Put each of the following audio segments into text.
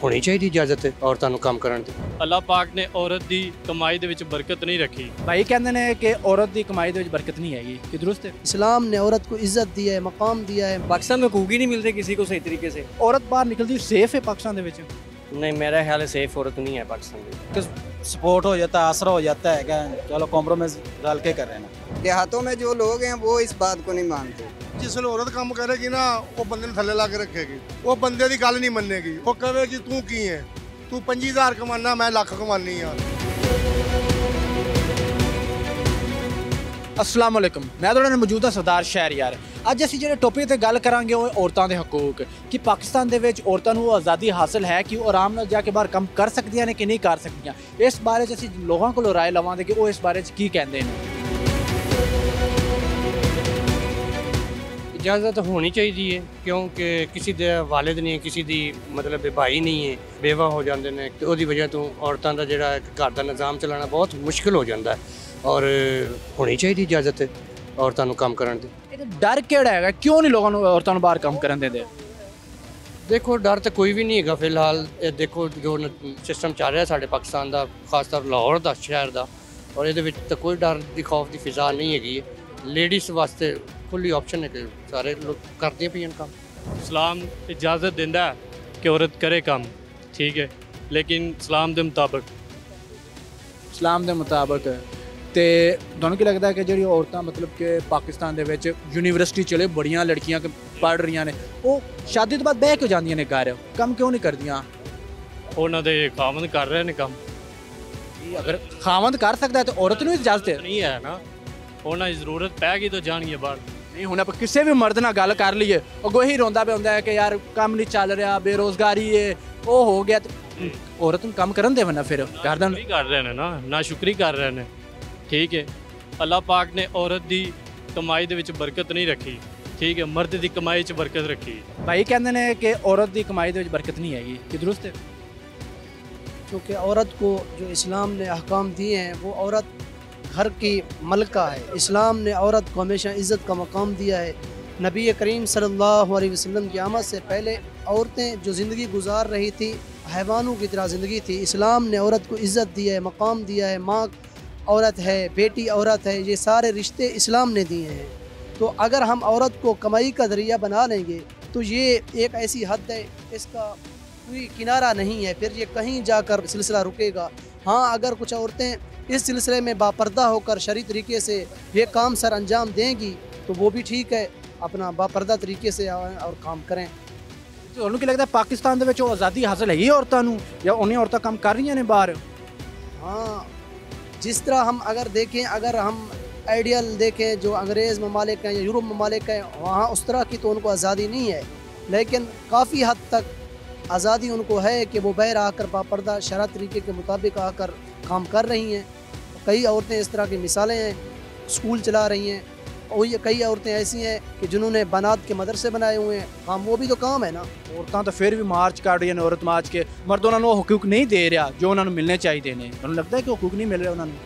होनी चाहिए इजाजत औरतों को काम करने दी। अल्लाह पाक ने औरत की कमाई दे विच बरकत नहीं रखी। भाई कहते हैं कि औरत की कमाई दे विच बरकत नहीं हैगी, कि दुरुस्त है? इस्लाम ने औरत को इज्जत दी है, मकाम दिया है। पाकिस्तान में हकूक ही नहीं मिलते किसी को सही तरीके से। औरत बाहर निकलती सेफ है पाकिस्तान दे विच? नहीं, मेरा ख्याल है सेफ औरत नहीं है पाकिस्तान में। सपोर्ट हो जाता है, आसरा हो जाता है, क्या चलो कॉम्प्रोमाइज डाल के कर रहे हैं। देहातों में जो लोग हैं वो इस बात को नहीं मानते। जिसले औरत काम करेगी ना वो बंदे ने थले ला के रखेगी, वो बंदे की गल नहीं मनेगी। वो कहेगी तू की है, तू 25,000 कमाना, मैं लाख कमानी यार। अस्सलाम वालेकुम, मैं ਤੁਹਾਡੇ ਨਾਲ ਮੌਜੂਦ ਹਾਂ ਸਰਦਾਰ ਸ਼ਹਿਰਯਾਰ। ਅੱਜ ਅਸੀਂ ਜਿਹੜੇ ਟੌਪਿਕ ਤੇ ਗੱਲ ਕਰਾਂਗੇ ਉਹ ਔਰਤਾਂ ਦੇ ਹਕੂਕ, ਕਿ ਪਾਕਿਸਤਾਨ ਦੇ ਵਿੱਚ ਔਰਤਾਂ ਨੂੰ ਆਜ਼ਾਦੀ ਹਾਸਲ ਹੈ ਕਿ ਉਹ ਆਰਾਮ ਨਾਲ ਜਾ ਕੇ ਬਾਹਰ ਕੰਮ ਕਰ ਸਕਦੀਆਂ ਨੇ ਕਿ ਨਹੀਂ ਕਰ ਸਕਦੀਆਂ। ਇਸ ਬਾਰੇ 'ਚ ਅਸੀਂ ਲੋਕਾਂ ਕੋਲੋਂ ਰਾਏ ਲਵਾਂਗੇ ਕਿ ਉਹ ਇਸ ਬਾਰੇ 'ਚ ਕੀ ਕਹਿੰਦੇ ਨੇ। इजाज़त होनी चाहिए है क्योंकि किसी दे वालिद नहीं, किसी दी मतलब भाई नहीं है, बेवा हो जाते हैं तो उसकी वजह तो औरतों का जोड़ा घर का निज़ाम चलाना बहुत मुश्किल हो जाता है। और होनी चाहिए इजाज़त औरतों को काम करने दी। डर केड़ा है, क्यों नहीं लोगों को औरतों को बाहर काम करन देंदे? देखो डर तो कोई भी नहीं है फिलहाल। देखो जो सिस्टम चल रहा है साढ़े पाकिस्तान का, खासतौर लाहौर का शहर का, और ये तो कोई डर की खौफ की फिजा नहीं हैगी। लेडीज़ वास्ते खुली ऑप्शन है कि सारे लोग करते भी काम। इस्लाम इजाज़त दिंदा है कि औरत करे काम, ठीक है, लेकिन इस्लाम के मुताबिक। इस्लाम के मुताबिक तो तुहानूं की लगता है कि जिहड़ी औरतां मतलब कि पाकिस्तान दे विच यूनीवर्सिटी चले बड़ियां लड़कियां पढ़ रही ने, वो शादी तो बाद बह क्यों जांदियां ने घर, काम क्यों नहीं करदियां? उन्हां दे खावंद कर रहे ने काम। अगर खावंद कर सकता है तो औरत नूं इजाजत नहीं है ना, उन्हां दी जरूरत पैगी तो जाणगी बाहर। नहीं हुण आपां किसी भी मर्द नाल गल कर लईए अगों ही रोंदा पिया हुंदा है कि यार काम नहीं चल रहा, बेरोजगारी है, वो हो गया। तो औरत नूं काम करन देवना फिर घर दा नहीं कर रहे ने ना, ना शुक्री कर रहे ने, ठीक है। अल्लाह पाक ने औरत की कमाई दे विच बरकत नहीं रखी, ठीक है, मर्द की कमाई च बरकत रखी। भाई कहते हैं कि औरत की कमाई दे विच बरकत नहीं हैगी, कि दुरुस्त है? क्योंकि औरत को जो इस्लाम ने अहकाम दिए हैं वो औरत घर की मलका है। इस्लाम ने औरत को हमेशा इज़्ज़त का मकाम दिया है। नबी करीम सल्लल्लाहु अलैहि वसल्लम की आमद से पहले औरतें जो ज़िंदगी गुजार रही थी हैवानों की तरह ज़िंदगी थी। इस्लाम ने औरत को इज़्ज़त दी है, मकाम दिया है। माँ औरत है, बेटी औरत है, ये सारे रिश्ते इस्लाम ने दिए हैं। तो अगर हम औरत को कमाई का ज़रिया बना लेंगे तो ये एक ऐसी हद है, इसका कोई किनारा नहीं है, फिर ये कहीं जाकर सिलसिला रुकेगा। हाँ, अगर कुछ औरतें इस सिलसिले में बापर्दा होकर शरई तरीके से ये काम सर अंजाम देंगी तो वो भी ठीक है, अपना बापर्दा तरीके से और काम करें। ਤੁਹਾਨੂੰ ਕੀ लगता है पाकिस्तान ਦੇ ਵਿੱਚ ਉਹ ਆਜ਼ਾਦੀ ਹਾਸਲ ਹੈਗੀ ਔਰਤਾਂ ਨੂੰ, ਜਾਂ ਉਹਨੀਆਂ ਔਰਤਾਂ ਕੰਮ ਕਰ ਰਹੀਆਂ ਨੇ ਬਾਹਰ? हाँ, जिस तरह हम अगर देखें, अगर हम आइडियल देखें जो अंग्रेज़ ममालिक हैं या यूरोप ममालिक हैं, वहाँ उस तरह की तो उनको आज़ादी नहीं है, लेकिन काफ़ी हद तक आज़ादी उनको है कि वो बाहर आकर बापर्दा शरअ तरीके के मुताबिक आकर काम कर रही हैं। कई औरतें इस तरह की मिसालें हैं, स्कूल चला रही हैं। और ये कई औरतें ऐसी हैं कि जिन्होंने बनात के मदरसे बनाए हुए हैं, काम वो भी तो काम है ना। औरतां तो फिर भी मार्च कर रही हैं, औरत मार्च के, मर्द उन्होंने हकूक नहीं दे रहा जो उन्होंने मिलने चाहिए ने। उन्हें लगता है कि हकूक नहीं मिल रहे उन्होंने,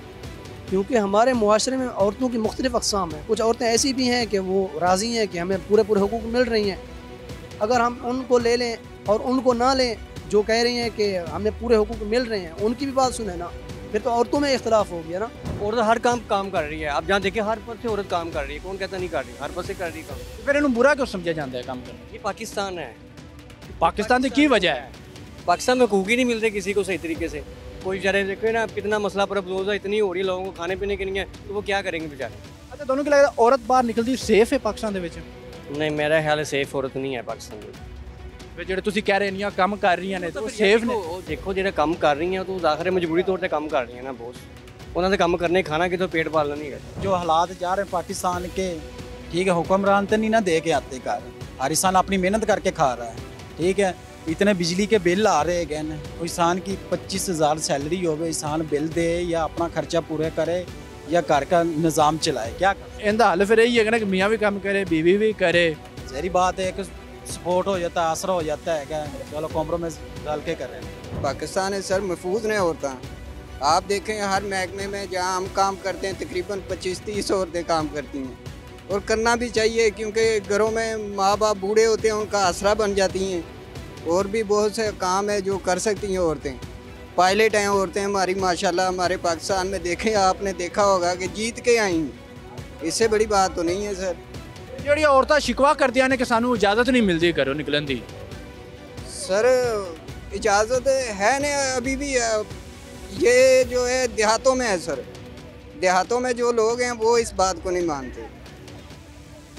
क्योंकि हमारे मुआशरे में औरतों की मुख्तलिफ अक़साम हैं। कुछ औरतें ऐसी भी हैं कि वो राज़ी हैं कि हमें पूरे पूरे हकूक मिल रही हैं। अगर हम उनको ले लें और उनको ना लें जो कह रही हैं कि हमें पूरे हकूक मिल रहे हैं, उनकी भी बात सुने ना, फिर तो औरतों में इख्तलाफ हो गया ना। औरत हर काम कर रही है। आप जहाँ देखिए हर पद से औरत काम कर रही है, कौन कहता नहीं कर रही, हर पद से कर रही काम। फिर इन्हें बुरा क्यों समझा जाता है काम करना? ये पाकिस्तान है। पाकिस्तान की की वजह है? पाकिस्तान में हकूक ही नहीं मिलते किसी को सही तरीके से। कोई बेचारे देखे ना कितना मसला पर रोज़ा इतनी हो रही है, लोगों को खाने पीने के नहीं है, तो वो क्या करेंगे बेचारे। अच्छा, दोनों की लगता है औरत बाहर निकलती सेफ है पाकिस्तान दे विच? नहीं, मेरा ख्याल है सेफ औरत नहीं है पाकिस्तान में। फिर ਜਿਹੜੇ ਤੁਸੀਂ ਕਹਿ ਰਹੇ ਨੇ ਕੰਮ ਕਰ ਰਹੀਆਂ ਨੇ तो ਸੇਫ ਨੇ? देखो ਜਿਹੜੇ ਕੰਮ ਕਰ रही हैं तो ज़ाहिर है मजबूरी तौर पर काम कर रही हैं ना बॉस, उन्होंने काम करने खाना कि तो पेट पालना नहीं है। जो हालात जा रहे हैं पाकिस्तान के, ठीक है, हुक्मरान तो नहीं ना दे के आते घर, हर इंसान अपनी मेहनत करके खा रहा है, ठीक है। इतने बिजली के बिल आ रहे हैं, कोई इंसान की 25,000 सैलरी हो गई, इंसान बिल दे या अपना खर्चा पूरा करे या घर का निज़ाम चलाए, क्या इनका हल फिर यही है ना कि मियाँ भी काम करे, बीवी भी करे। जहरी बात है कि सपोर्ट हो जाता है, आसरा हो जाता है, क्या चलो कॉम्प्रोमाइज डाल के कर रहे हैं। पाकिस्तान है सर, महफूज ने औरतें। आप देखें हर महकमे में जहाँ हम काम करते हैं तकरीबन 25-30 औरतें काम करती हैं, और करना भी चाहिए क्योंकि घरों में माँ बाप बूढ़े होते हैं, उनका आसरा बन जाती हैं। और भी बहुत से काम है जो कर सकती हैं औरतें। पायलट हैं औरतें हमारी माशाल्लाह, हमारे पाकिस्तान में देखें, आपने देखा होगा कि जीत के आई हैं। इससे बड़ी बात तो नहीं है सर। ਜਿਹੜੀ ਔਰਤਾਂ ਸ਼ਿਕਵਾ ਕਰਦੀਆਂ ਨੇ ਕਿ ਸਾਨੂੰ ਇਜਾਜ਼ਤ ਨਹੀਂ ਮਿਲਦੀ ਘਰੋਂ ਨਿਕਲਣ ਦੀ। सर इजाज़त है ना अभी भी, ये जो है देहातों में है सर। देहातों में जो लोग हैं वो इस बात को नहीं मानते।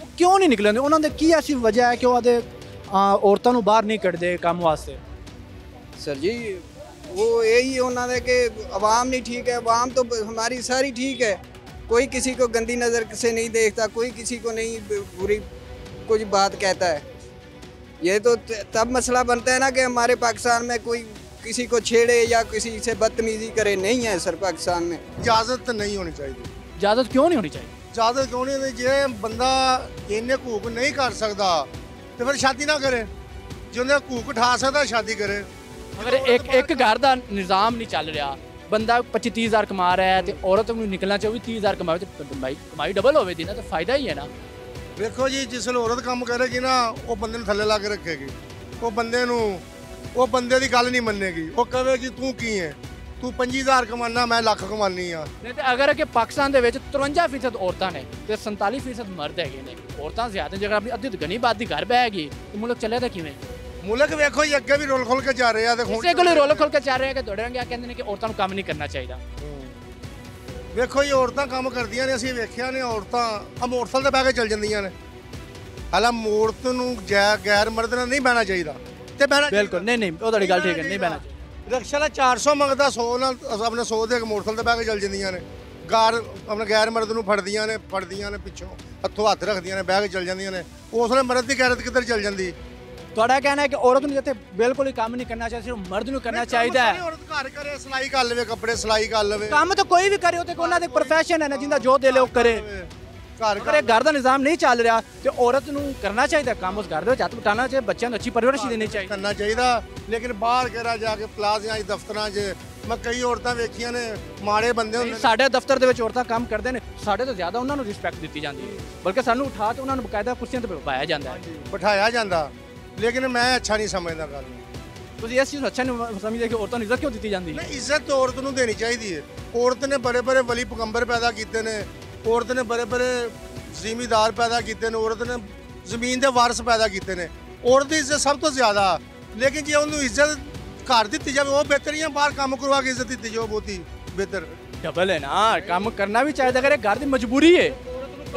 ਉਹ ਕਿਉਂ ਨਹੀਂ ਨਿਕਲਣਦੇ? ਉਹਨਾਂ ਦੇ ਕੀ ਐਸੀ ਵਜ੍ਹਾ ਹੈ ਕਿ ਉਹ ਆਦੇ ਔਰਤਾਂ ਨੂੰ ਬਾਹਰ ਨਹੀਂ ਕੱਢਦੇ ਕੰਮ ਵਾਸਤੇ? सर जी वो यही होना है कि अवाम नहीं ठीक है। अवाम तो हमारी सारी ठीक है, कोई किसी को गंदी नज़र से नहीं देखता, कोई किसी को नहीं बुरी कुछ बात कहता है। ये तो तब मसला बनता है ना कि हमारे पाकिस्तान में कोई किसी को छेड़े या किसी से बदतमीजी करे, नहीं है सर पाकिस्तान में। इजाज़त नहीं होनी चाहिए। ਇਜਾਜ਼ਤ ਕਿਉਂ ਨਹੀਂ ਹੋਣੀ ਚਾਹੀਦੀ? इजाज़त क्यों नहीं होनी? जे बंदा इन्ने हकूक नहीं कर सकता तो फिर शादी ना करे। जिन्हें हकूक उठा सकता शादी करे। ਅਗਰ ਇੱਕ ਘਰ ਦਾ ਨਿਜ਼ਾਮ ਨਹੀਂ ਚੱਲ ਰਿਹਾ, ਬੰਦਾ 25-30 ਹਜ਼ਾਰ ਕਮਾ ਰਿਹਾ ਹੈ ਤੇ ਔਰਤ ਨੂੰ ਨਿਕਲਣਾ ਚਾਹੇ ਉਹ ਵੀ 30 ਹਜ਼ਾਰ ਕਮਾਵੇ ਤੇ ਕਮਾਈ ਡਬਲ ਹੋਵੇ ਦੀ ਨਾ, ਤਾਂ ਫਾਇਦਾ ਹੀ ਹੈ ਨਾ। ਵੇਖੋ ਜੀ, ਜਿਸ ਵੇਲੇ ਔਰਤ ਕੰਮ ਕਰੇਗੀ ਨਾ, ਉਹ ਬੰਦੇ ਨੂੰ ਥੱਲੇ ਲਾ ਕੇ ਰੱਖੇਗੀ। ਉਹ ਬੰਦੇ ਦੀ ਗੱਲ ਨਹੀਂ ਮੰਨੇਗੀ। ਉਹ ਕਹੇਗੀ ਤੂੰ ਕੀ ਹੈ, ਤੂੰ 25,000 ਕਮਾਨਾ, ਮੈਂ ਲੱਖ ਕਮਾਨੀ ਆ। ਨਹੀਂ ਤੇ ਅਗਰ ਕਿ ਪਾਕਿਸਤਾਨ ਦੇ ਵਿੱਚ 53% ਔਰਤਾਂ ਨੇ ਤੇ 47% ਮਰਦ ਹੈਗੇ ਨੇ, ਔਰਤਾਂ ਜ਼ਿਆਦਾ, ਜੇਕਰ ਆਪਣੀ ਅੱਧੀ ਗਨੀ ਬਾਤ ਦੀ ਘਰ ਬਹਿਗੀ ਤੇ ਮੁਲਕ ਚੱਲੇਗਾ ਕਿਵੇਂ? ਮੁਲਕ ਵੇਖੋ ਜੀ ਅੱਗੇ ਵੀ ਰੋਲ ਖੋਲ ਕੇ ਜਾ ਰਹੇ ਆ ਤੇ ਇਸੇ ਕੋਲ ਰੋਲ ਖੋਲ ਕੇ ਚੱਲ ਰਿਹਾ ਕਿ ਤੁਹਾਡੇ ਰੰਗ ਕਹਿੰਦੇ ਨੇ ਕਿ ਔਰਤਾਂ ਨੂੰ ਕੰਮ ਨਹੀਂ ਕਰਨਾ ਚਾਹੀਦਾ। ਵੇਖੋ ਜੀ ਔਰਤਾਂ ਕੰਮ ਕਰਦੀਆਂ ਨੇ, ਅਸੀਂ ਵੇਖਿਆ ਨੇ ਔਰਤਾਂ ਮੋਟਰਸਾਈਕਲ ਤੇ ਬਹਿ ਕੇ ਚੱਲ ਜਾਂਦੀਆਂ ਨੇ। ਹਾਲਾਂ ਔਰਤ ਨੂੰ ਗੈਰ ਮਰਦ ਨਾਲ ਨਹੀਂ ਬਹਿਣਾ ਚਾਹੀਦਾ ਤੇ ਬਹਿਣਾ ਬਿਲਕੁਲ ਨਹੀਂ, ਉਹ ਤੁਹਾਡੀ ਗੱਲ ਠੀਕ ਹੈ, ਨਹੀਂ ਬਹਿਣਾ ਚਾਹੀਦਾ। ਰਕਸ਼ਾ ਦਾ 400 ਮੰਗਦਾ, 100 ਨਾਲ ਆਪਣੇ 100 ਦੇ ਮੋਟਰਸਾਈਕਲ ਤੇ ਬਹਿ ਕੇ ਚੱਲ ਜਾਂਦੀਆਂ ਨੇ। ਆਪਣੇ ਗੈਰ ਮਰਦ ਨੂੰ ਫੜਦੀਆਂ ਨੇ ਪਿੱਛੋਂ, ਹੱਥੋਂ ਹੱਥ ਰੱਖਦੀਆਂ ਨੇ, ਬਹਿ ਕੇ ਚੱਲ ਜਾਂਦੀਆਂ ਨੇ। ਉਸ ਵੇਲੇ ਮਰਦ ਦੀ ਗੈਰਤ ਕਿੱਧਰ ਚੱਲ ਜਾਂਦੀ? ਤੁਹਾਡਾ ਕਹਿਣਾ ਹੈ ਕਿ ਔਰਤ ਨੂੰ ਜਿੱਥੇ ਬਿਲਕੁਲ ਹੀ ਕੰਮ ਨਹੀਂ ਕਰਨਾ ਚਾਹੀਦਾ, ਸਿਰਫ ਮਰਦ ਨੂੰ ਕਰਨਾ ਚਾਹੀਦਾ ਹੈ। ਔਰਤ ਘਰ ਕਰੇ, ਸਿਲਾਈ ਕਰ ਲਵੇ, ਕੱਪੜੇ ਸਿਲਾਈ ਕਰ ਲਵੇ। ਕੰਮ ਤਾਂ ਕੋਈ ਵੀ ਕਰੇ, ਉਹ ਤੇ ਉਹਨਾਂ ਦੇ ਪ੍ਰੋਫੈਸ਼ਨ ਹੈ ਨਾ, ਜਿੰਦਾ ਜੋ ਦੇ ਲੇ ਉਹ ਕਰੇ। ਅਗਰ ਘਰ ਦਾ ਨਿਜ਼ਾਮ ਨਹੀਂ ਚੱਲ ਰਿਹਾ ਤੇ ਔਰਤ ਨੂੰ ਕਰਨਾ ਚਾਹੀਦਾ ਕੰਮ, ਉਸ ਘਰ ਦੇ ਵਿੱਚ ਹੱਥ ਵਟਾਉਣਾ ਚਾਹੀਦਾ, ਬੱਚਿਆਂ ਨੂੰ ਅੱਛੀ ਪਰਵਰਿਸ਼ ਦੇਣੀ ਚਾਹੀਦੀ ਕਰਨਾ ਚਾਹੀਦਾ। ਲੇਕਿਨ ਬਾਹਰ ਕਿਹੜਾ ਜਾ ਕੇ ਪਲਾਜ਼ਿਆਂ 'ਚ, ਦਫ਼ਤਰਾਂ 'ਚ ਮੈਂ ਕਈ ਔਰਤਾਂ ਵੇਖੀਆਂ ਨੇ, ਮਾੜੇ ਬੰਦੇ ਹੁੰਦੇ। ਸਾਡੇ ਦਫ਼ਤਰ ਦੇ ਵਿੱਚ ਔਰਤਾਂ ਕੰਮ ਕਰਦੇ ਨੇ, ਸਾਡੇ ਤੋਂ ਜ਼ਿਆਦਾ ਉਹਨਾਂ ਨੂੰ ਰਿਸਪੈਕਟ ਦਿੱਤੀ ਜਾਂਦੀ ਹੈ, ਬਲਕਿ ਸਾਨੂੰ ਉਠਾ ਕੇ ਉਹਨਾਂ ਨੂੰ ਬਕਾਇਦਾ ਕੁਰਸੀਆਂ ਤੇ ਬਿਠਾਇਆ ਜਾਂਦਾ ਹੈ, ਬਿਠਾਇਆ ਜਾਂਦਾ। ਲੇਕਿਨ ਮੈਂ ਅੱਛਾ ਨਹੀਂ ਸਮਝਦਾ ਗੱਲ ਨੂੰ। ਤੁਸੀਂ ਇਸ ਚੀਜ਼ ਨੂੰ ਅੱਛਾ ਨਹੀਂ ਸਮਝਦੇ ਕਿ ਔਰਤਾਂ ਨੂੰ ਇੱਜ਼ਤ ਕਿਉਂ ਦਿੱਤੀ ਜਾਂਦੀ ਹੈ? ਨਹੀਂ, ਇੱਜ਼ਤ ਔਰਤ ਨੂੰ ਦੇਣੀ ਚਾਹੀਦੀ ਹੈ। ਔਰਤ ਨੇ ਬੜੇ ਬੜੇ ਵਲੀ ਪੈਗੰਬਰ ਪੈਦਾ ਕੀਤੇ ਨੇ, ਔਰਤ ਨੇ ਬੜੇ ਬੜੇ ਜ਼ਿਮੀਦਾਰ ਪੈਦਾ ਕੀਤੇ ਨੇ, ਔਰਤ ਨੇ ਜ਼ਮੀਨ ਦੇ ਵਾਰਿਸ ਪੈਦਾ ਕੀਤੇ ਨੇ। ਔਰਤ ਦੀ ਇੱਜ਼ਤ ਸਭ ਤੋਂ ਜ਼ਿਆਦਾ। ਲੇਕਿਨ ਜੇ ਉਹਨੂੰ ਇੱਜ਼ਤ ਘਰ ਦਿੱਤੀ ਜਾਵੇ ਉਹ ਬਿਹਤਰ ਹੀ ਹੈ, ਬਾਹਰ ਕੰਮ ਕਰਵਾ ਕੇ ਇੱਜ਼ਤ ਦਿੱਤੀ ਜਾਵੇ ਬਹੁਤੀ ਬਿਹਤਰ। ਡਬਲ ਹੈ ਨਾ, ਕੰਮ ਕਰਨਾ ਵੀ ਚਾਹੀਦਾ। ਅਗਰ ਇਹ ਘਰ ਦੀ ਮਜਬੂਰੀ ਹੈ,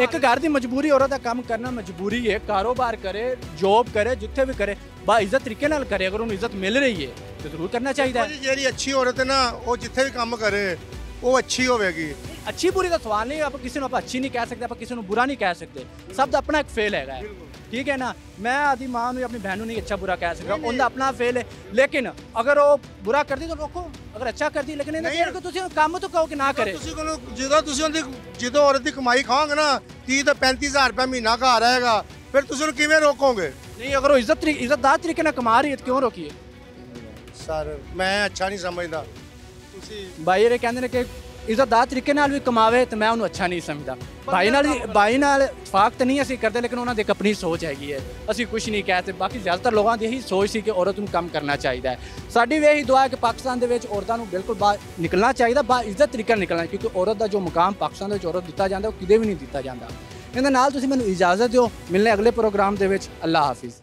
ਇੱਕ ਘਰ ਦੀ ਮਜਬੂਰੀ, ਔਰਤ ਦਾ ਕੰਮ ਕਰਨਾ ਮਜਬੂਰੀ ਹੈ। ਕਾਰੋਬਾਰ ਕਰੇ, ਜੋਬ ਕਰੇ, ਜਿੱਥੇ ਵੀ ਕਰੇ, ਬਾ ਇੱਜ਼ਤ ਤਰੀਕੇ ਨਾਲ ਕਰੇ। ਅਗਰ ਉਹਨੂੰ ਇੱਜ਼ਤ ਮਿਲ ਰਹੀ ਹੈ ਤਾਂ ਜ਼ਰੂਰ ਕਰਨਾ ਚਾਹੀਦਾ ਹੈ। ਜਿਹੜੀ ਅੱਛੀ ਔਰਤ ਹੈ ਨਾ, ਉਹ ਜਿੱਥੇ ਵੀ ਕੰਮ ਕਰੇ ਉਹ ਅੱਛੀ ਹੋਵੇਗੀ। ਅੱਛੀ ਬੁਰੀ ਦਾ ਸਵਾਲ ਨਹੀਂ, ਆਪਾਂ ਕਿਸੇ ਨੂੰ ਆਪਾਂ ਅੱਛੀ ਨਹੀਂ ਕਹਿ ਸਕਦੇ, ਆਪਾਂ ਕਿਸੇ ਨੂੰ ਬੁਰਾ ਨਹੀਂ ਕਹਿ ਸਕਦੇ। ਸਭ ਦਾ ਆਪਣਾ ਇੱਕ ਫੇਲ ਹੈਗਾ ਹੈ, ਠੀਕ ਹੈ ਨਾ। ਮੈਂ ਆਦੀ ਮਾਂ ਨੂੰ, ਆਪਣੀ ਬਹਿਨ ਨੂੰ ਨਹੀਂ ਅੱਛਾ ਬੁਰਾ ਕਹਿ ਸਕਦਾ, ਉਹਦਾ ਆਪਣਾ ਫੇਲ ਹੈ। ਲੇਕਿਨ ਅਗਰ ਉਹ ਬੁਰਾ ਕਰਦੀ ਤਾਂ ਰੋਕੋ, ਅਗਰ ਅੱਛਾ ਕਰਦੀ, ਲੇਕਿਨ ਇਹਨਾਂ ਦੇਰ ਕਿ ਤੁਸੀਂ ਕੰਮ ਤੋਂ ਕਹੋ ਕਿ ਨਾ ਕਰੇ। ਜਦੋਂ ਔਰਤ ਦੀ ਕਮਾਈ ਖਾਓਗੇ ਨਾ 30 ਤੋਂ 35,000 ਰੁਪਏ ਮਹੀਨਾ ਘਰ ਆਏਗਾ, ਫਿਰ ਤੁਸੀਂ ਉਹਨੂੰ ਕਿਵੇਂ ਰੋਕੋਗੇ? ਨਹੀਂ, ਅਗਰ ਉਹ ਇੱਜ਼ਤਦਾਰ ਤਰੀਕੇ ਨਾਲ ਕਮਾ ਰਹੀ ਹੈ ਤਾਂ ਕਿਉਂ ਰੋਕੀਏ? ਸਰ ਮੈਂ ਅੱਛਾ ਨਹੀਂ ਸਮਝਦਾ। ਤੁਸੀਂ ਭਾਈ ਇਹ ਕਹਿੰਦੇ ਨੇ ਕਿ ਇੱਜ਼ਤਦਾਰ ਤਰੀਕੇ ਨਾਲ ਵੀ ਕਮਾਵੇ ਤਾਂ ਮੈਂ ਉਹਨੂੰ ਅੱਛਾ ਨਹੀਂ ਸਮਝਦਾ। ਭਾਈ ਨਾਲ ਇਤਫਾਕ ਤਾਂ ਨਹੀਂ ਅਸੀਂ ਕਰਦੇ, ਲੇਕਿਨ ਉਹਨਾਂ ਦੀ ਇੱਕ ਆਪਣੀ ਸੋਚ ਹੈਗੀ ਹੈ, ਅਸੀਂ ਕੁਝ ਨਹੀਂ ਕਹਿ। ਬਾਕੀ ਜ਼ਿਆਦਾਤਰ ਲੋਕਾਂ ਦੀ ਇਹੀ ਸੋਚ ਸੀ ਕਿ ਔਰਤ ਨੂੰ ਕੰਮ ਕਰਨਾ ਚਾਹੀਦਾ ਹੈ। ਸਾਡੀ ਵੀ ਇਹੀ ਦੁਆ ਹੈ ਕਿ ਪਾਕਿਸਤਾਨ ਦੇ ਵਿੱਚ ਔਰਤਾਂ ਨੂੰ ਬਿਲਕੁਲ ਬਾਹਰ ਨਿਕਲਣਾ ਚਾਹੀਦਾ, ਇੱਜ਼ਤ ਤਰੀਕੇ ਨਾਲ ਨਿਕਲਣਾ, ਕਿਉਂਕਿ ਔਰਤ ਦਾ ਜੋ ਮੁਕਾਮ ਪਾਕਿਸਤਾਨ ਦੇ ਵਿੱਚ ਔਰਤ ਦਿੱਤਾ ਜਾਂਦਾ ਉਹ ਕਿਤੇ ਵੀ ਨਹੀਂ ਦਿੱਤਾ ਜਾਂਦਾ। ਇਹਦੇ ਨਾਲ ਤੁਸੀਂ ਮੈਨੂੰ ਇਜਾਜ਼ਤ ਦਿਓ, ਮਿਲਣੇ ਅਗਲੇ ਪ੍ਰੋਗਰਾਮ ਦੇ ਵਿੱਚ। ਅੱਲਾ ਹਾਫਿਜ਼।